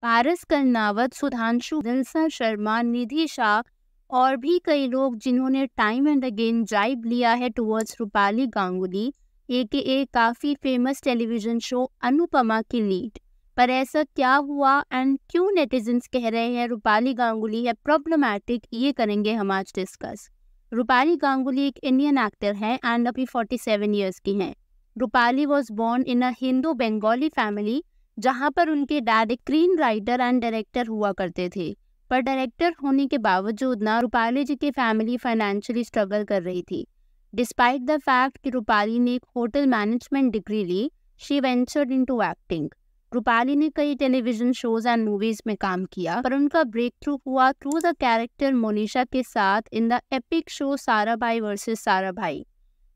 पारस कलनावत, सुधांशु, दिलसा शर्मा, निधि शाह और भी कई लोग जिन्होंने टाइम एंड अगेन जाइब लिया है टुवर्ड्स रूपाली गांगुली एके काफी फेमस टेलीविजन शो अनुपमा की लीड। पर ऐसा क्या हुआ एंड क्यों नेटिजन्स कह रहे हैं रूपाली गांगुली है प्रॉब्लमैटिक, ये करेंगे हम आज डिस्कस। रूपाली गांगुली एक इंडियन एक्टर है एंड अभी 47 ईयर्स की हैं। Rupali was born in a Hindu Bengali family, जहां पर उनके डैड एक स्क्रीन राइटर एंड डायरेक्टर हुआ करते थे। पर डायरेक्टर होने के बावजूद ना रूपाली जी की फैमिली फाइनेंशियली स्ट्रगल कर रही थी। डिस्पाइट द फैक्ट कि रूपाली ने एक होटल मैनेजमेंट डिग्री ली, she ventured into acting. Rupali ने कई टेलीविजन शोज एंड मूवीज में काम किया, पर उनका ब्रेक थ्रू हुआ थ्रू द कैरेक्टर मोनिशा के साथ in the epic show Sarabhai versus Sarabhai.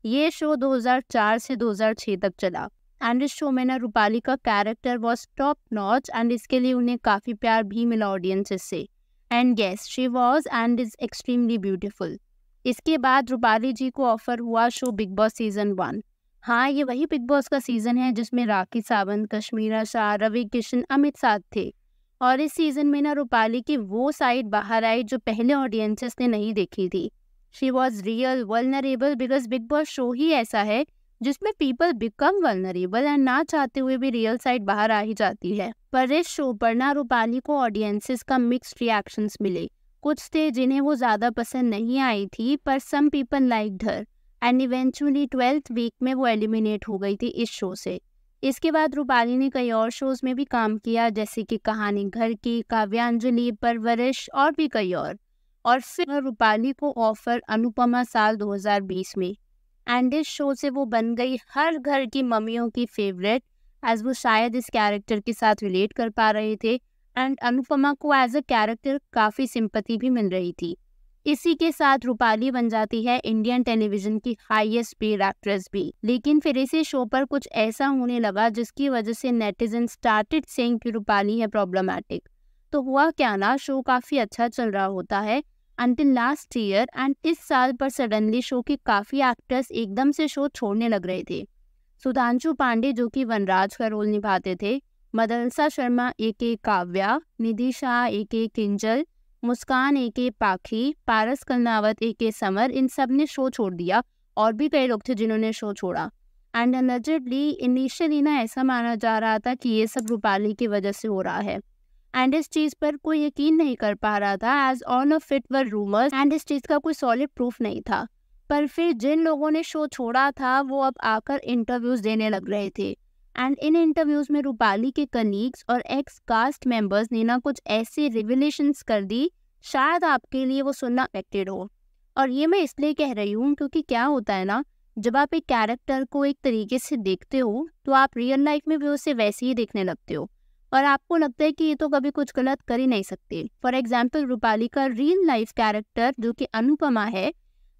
ये शो 2004 से 2006 तक चला एंड इस शो में ना रूपाली का character was top notch and इसके लिए उन्हें काफ़ी प्यार भी मिला ऑडियंसेस से। And guess she was and is extremely beautiful. इसके बाद रूपाली जी को ऑफर हुआ शो बिग बॉस सीजन 1। हाँ, ये वही बिग बॉस का सीजन है जिसमें राखी सावंत, कश्मीरा शाह, रवि किशन, अमित साथ थे। और इस सीजन में ना रूपाली की वो साइड बाहर आई जो पहले ऑडियंसेस ने नहीं देखी थी। She was real vulnerable because Bigg Boss show ही ऐसा है जिसमें पीपल बिकम वल्नरेबल एंड ना चाहते हुए भी रियल साइड बाहर आ ही जाती है। पर इस शो पर ना रूपाली को ऑडियंसेस का मिक्स्ड रिएक्शंस मिले। कुछ थे जिन्हें वो ज़्यादा पसंद नहीं आई थी, पर some people liked her and eventually 12th week में वो एलिमिनेट हो गई थी इस शो से। इसके बाद रूपाली ने कई और शोज में भी काम किया, जैसे कि कहानी घर की, काव्यांजलि, परवरिश और भी कई और फिर रूपाली को ऑफर अनुपमा साल 2020 में एंड इस शो से वो बन गई हर घर की मम्मियों की फेवरेट, एज वो शायद इस कैरेक्टर के साथ रिलेट कर पा रहे थे एंड अनुपमा को एज अ कैरेक्टर काफ़ी सिंपैथी भी मिल रही थी। इसी के साथ रूपाली बन जाती है इंडियन टेलीविजन की हाईएस्ट पेड एक्ट्रेस भी। लेकिन फिर इसी शो पर कुछ ऐसा होने लगा जिसकी वजह से नेटिजन स्टार्टेड सेइंग कि रूपाली है प्रॉब्लमैटिक। तो हुआ क्या ना, शो काफ़ी अच्छा चल रहा होता है अंटिल लास्ट ईयर एंड इस साल पर सडनली शो के काफ़ी एक्टर्स एकदम से शो छोड़ने लग रहे थे। सुधांशु पांडे जो कि वनराज का रोल निभाते थे, मदरसा शर्मा एके काव्या, निधि शाह एके किंजल, मुस्कान एके पाखी, पारस कलनावत एके समर, इन सब ने शो छोड़ दिया। और भी कई लोग थे जिन्होंने शो छोड़ा एंड अलेजेडली इनिशियली ना ऐसा माना जा रहा था कि ये सब रूपाली की वजह से हो रहा है एंड इस चीज़ पर कोई यकीन नहीं कर पा रहा था as all of it were rumours and इस चीज़ का कोई सॉलिड प्रूफ नहीं था। पर फिर जिन लोगों ने शो छोड़ा था वो अब आकर इंटरव्यूज़ देने लग रहे थे एंड इन इंटरव्यूज़ में रूपाली के कलीग्स और एक्स कास्ट मेंबर्स ने ना कुछ ऐसी रिविलेशंस कर दी, शायद आपके लिए वो सुनना एक्टेड हो। और ये मैं इसलिए कह रही हूँ क्योंकि क्या होता है ना, जब आप एक कैरेक्टर को एक तरीके से देखते हो तो आप रियल लाइफ में भी उसे वैसे ही देखने लगते हो और आपको लगता है कि ये तो कभी कुछ गलत कर ही नहीं सकते। फॉर एग्जाम्पल रूपाली का रियल लाइफ कैरेक्टर जो कि अनुपमा है,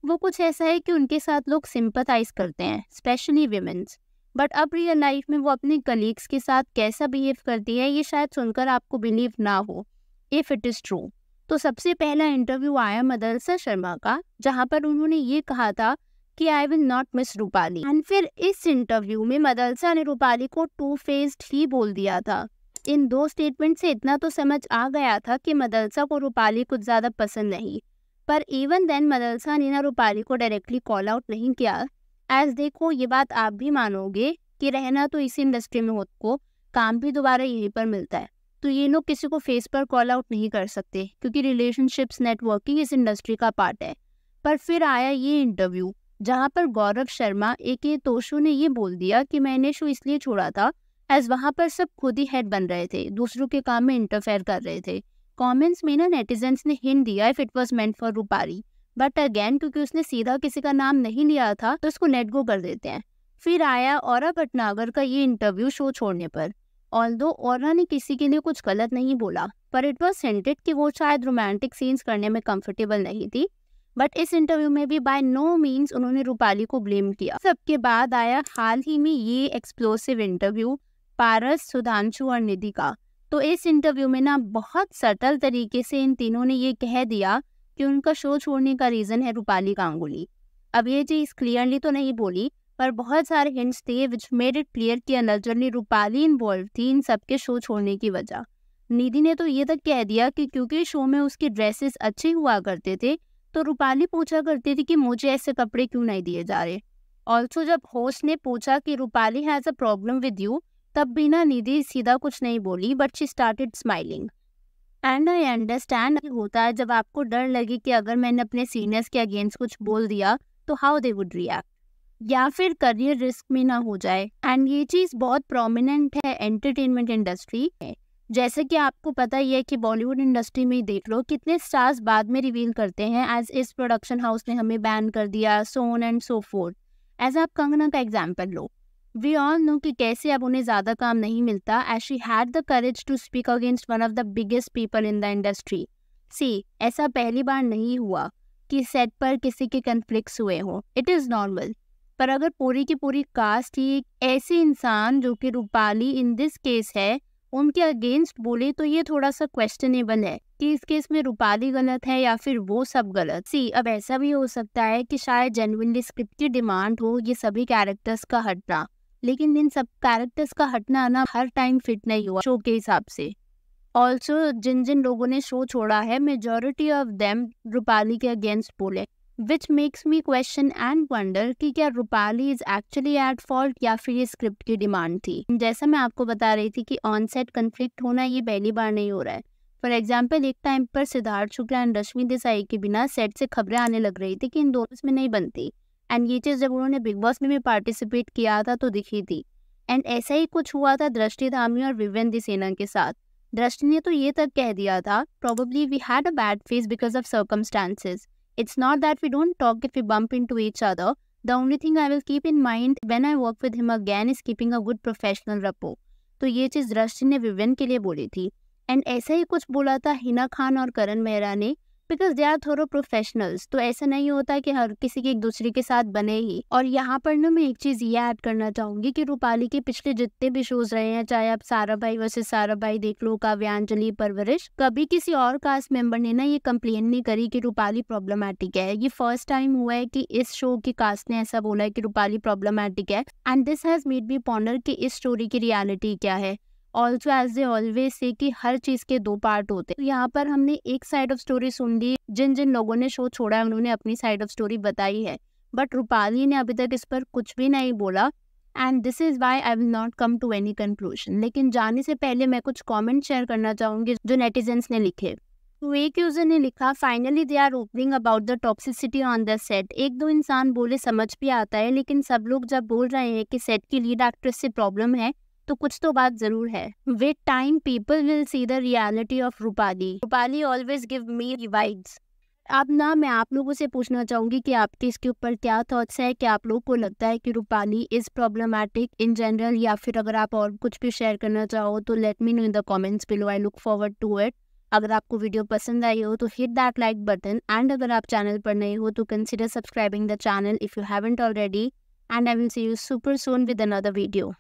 वो कुछ ऐसा है कि उनके साथ लोग सिंपथाइज करते हैं, स्पेशली विमेंस। बट अब रियल लाइफ में वो अपने कलीग्स के साथ कैसा बिहेव करती है ये शायद सुनकर आपको बिलीव ना हो, इफ़ इट इज़ ट्रू। तो सबसे पहला इंटरव्यू आया मदरसा शर्मा का, जहाँ पर उन्होंने ये कहा था कि आई will not miss Rupali and फिर इस इंटरव्यू में मदरसा ने रूपाली को टू फेस्ड ही बोल दिया था। इन दो स्टेटमेंट से इतना तो समझ आ गया था कि मदरसा को रूपाली कुछ ज़्यादा पसंद नहीं। पर इवन देन मदरसा ने ना रूपाली को डायरेक्टली कॉल आउट नहीं किया। एज देखो, ये बात आप भी मानोगे कि रहना तो इसी इंडस्ट्री में हो, को काम भी दोबारा यहीं पर मिलता है, तो ये लोग किसी को फेस पर कॉल आउट नहीं कर सकते क्योंकि रिलेशनशिप्स नेटवर्किंग इस इंडस्ट्री का पार्ट है। पर फिर आया ये इंटरव्यू जहाँ पर गौरव शर्मा एके तोशु ने ये बोल दिया कि मैंने शो इसलिए छोड़ा था एज वहाँ पर सब खुद ही हेड बन रहे थे, दूसरों के काम में इंटरफेयर कर रहे थे। कमेंट्स में ना नेटिजन्स ने हिंट दिया if it was meant for Rupali, but again क्योंकि उसने सीधा किसी का नाम नहीं लिया था तो उसको नेट गो कर देते हैं। फिर आया औरा भटनागर का ये इंटरव्यू शो छोड़ने पर। ऑल्दो औरा ने किसी के लिए कुछ गलत नहीं बोला, पर इट वॉज हिंटेड कि वो शायद रोमांटिक सीन्स करने में कंफर्टेबल नहीं थी। बट इस इंटरव्यू में भी बाय नो मीन्स उन्होंने रूपाली को ब्लेम किया। सबके बाद आया हाल ही में ये एक्सप्लोसिव इंटरव्यू पारस, सुधांशु और निधि का। तो इस इंटरव्यू में ना बहुत सटल तरीके से इन तीनों ने ये कह दिया कि उनका शो छोड़ने का रीज़न है रूपाली गांगुली। अब ये चीज़ क्लियरली तो नहीं बोली, पर बहुत सारे हिंट्स थे विच मेड इट क्लियर कि अनजरली रूपाली इन्वॉल्व थी इन सबके शो छोड़ने की वजह। निधि ने तो ये तक कह दिया कि क्योंकि शो में उसके ड्रेसेस अच्छे हुआ करते थे, तो रूपाली पूछा करती थी कि मुझे ऐसे कपड़े क्यों नहीं दिए जा रहे। ऑल्सो जब होस्ट ने पूछा कि Rupali has a problem with you, तब भी ना निधि सीधा कुछ नहीं बोली, but she started smiling. And I understand होता है जब आपको डर लगे कि अगर मैंने अपने सीनियर्स के अगेंस्ट कुछ बोल दिया तो हाउ दे वुड रिएक्ट, या फिर करियर रिस्क में ना हो जाए। एंड ये चीज़ बहुत प्रोमिनेंट है एंटरटेनमेंट इंडस्ट्री में। जैसे कि आपको पता ही है कि बॉलीवुड इंडस्ट्री में ही देख लो, कितने स्टार्स बाद में रिवील करते हैं एज इस प्रोडक्शन हाउस ने हमें बैन कर दिया, so on and so forth. As आप कंगना का एग्जाम्पल लो, वी ऑल नो कि कैसे अब उन्हें ज़्यादा काम नहीं मिलता, as she had the courage to speak against one of the biggest people in the industry. See, ऐसा पहली बार नहीं हुआ कि सेट पर किसी के कन्फ्लिक्ट्स हुए हों, इट इज़ नॉर्मल। पर अगर पूरी की पूरी कास्ट ही एक ऐसे इंसान जो कि रूपाली इन दिस केस है उनके अगेंस्ट बोले, तो ये थोड़ा सा क्वेश्चनेबल है कि इस केस में रूपाली गलत है या फिर वो सब गलत। सी, अब ऐसा भी हो सकता है कि शायद जेन्युइनली स्क्रिप्ट की डिमांड हो ये सभी कैरेक्टर्स का हटना, लेकिन इन सब कैरेक्टर्स का हटना ना हर टाइम फिट नहीं हुआ शो के हिसाब से। ऑल्सो जिन जिन लोगों ने शो छोड़ा है, मेजॉरिटी ऑफ देम रूपाली के अगेंस्ट बोले, which makes me question and wonder कि क्या Rupali is actually at fault या फिर ये स्क्रिप्ट की डिमांड थी। जैसा मैं आपको बता रही थी कि ऑन सेट कन्फ्लिक्ट होना ये पहली बार नहीं हो रहा है। फॉर एग्जाम्पल, एक टाइम पर सिद्धार्थ शुक्ला एंड रश्मि देसाई के बिना सेट से खबरें आने लग रही थी कि इन दोनों में नहीं बनती। एंड ये चीज़ जब उन्होंने बिग बॉस में भी पार्टिसिपेट किया था तो दिखी थी। एंड ऐसा ही कुछ हुआ था दृष्टि धामी और विवेन दिसेना के साथ। दृष्टि ने तो ये तक कह दिया था, probably we had a bad phase because of circumstances. It's not that we don't talk if we bump into each other. The only thing I will keep in mind when I work with him again is keeping a good professional rapport. तो ये चीज़ दृष्टि ने विवेन के लिए बोली थी। And ऐसा ही कुछ बोला था हिना खान और करण मेहरा ने, because they are thorough professionals. तो ऐसा नहीं होता कि हर किसी के एक दूसरे के साथ बने ही। और यहाँ पर ना मैं एक चीज़ ये ऐड करना चाहूँगी कि रूपाली के पिछले जितने भी शोज रहे हैं, चाहे आप सारा भाई वर्सेस सारा भाई देख लो, काव्यांजलि, परवरिश, कभी किसी और कास्ट मेंबर ने ना ये कंप्लेन नहीं करी कि रूपाली प्रॉब्लमैटिक है। ये फर्स्ट टाइम हुआ है कि इस शो की कास्ट ने ऐसा बोला है कि रूपाली प्रॉब्लमैटिक है। And this has made me ponder कि इस स्टोरी की रियलिटी क्या है। Also as they always say कि हर चीज़ के दो पार्ट होते हैं। यहाँ पर हमने एक साइड ऑफ स्टोरी सुन ली, जिन जिन लोगों ने शो छोड़ा है उन्होंने अपनी साइड ऑफ स्टोरी बताई है, बट रूपाली ने अभी तक इस पर कुछ भी नहीं बोला। And this is why I will not come to any conclusion. लेकिन जाने से पहले मैं कुछ कॉमेंट शेयर करना चाहूँगी जो नेटिजन्स ने लिखे। तो एक यूजर ने लिखा, finally they are opening about the toxicity on the set. एक दो इंसान बोले समझ भी आता है, लेकिन सब लोग जब बोल रहे हैं कि सेट की लीड एक्ट्रेस से प्रॉब्लम है तो कुछ तो बात जरूर है। With time people will see the reality of Rupali. Rupali always give me vibes. अब ना मैं आप लोगों से पूछना चाहूँगी कि आपके इसके ऊपर क्या थॉट्स है। क्या आप लोगों को लगता है कि Rupali is problematic in general, या फिर अगर आप और कुछ भी शेयर करना चाहो तो let me know in the comments below. I look forward to it. अगर आपको वीडियो पसंद आई हो तो hit that like button, and अगर आप चैनल पर नए हो तो consider subscribing the channel if you haven't already, and I will see you super soon with another video.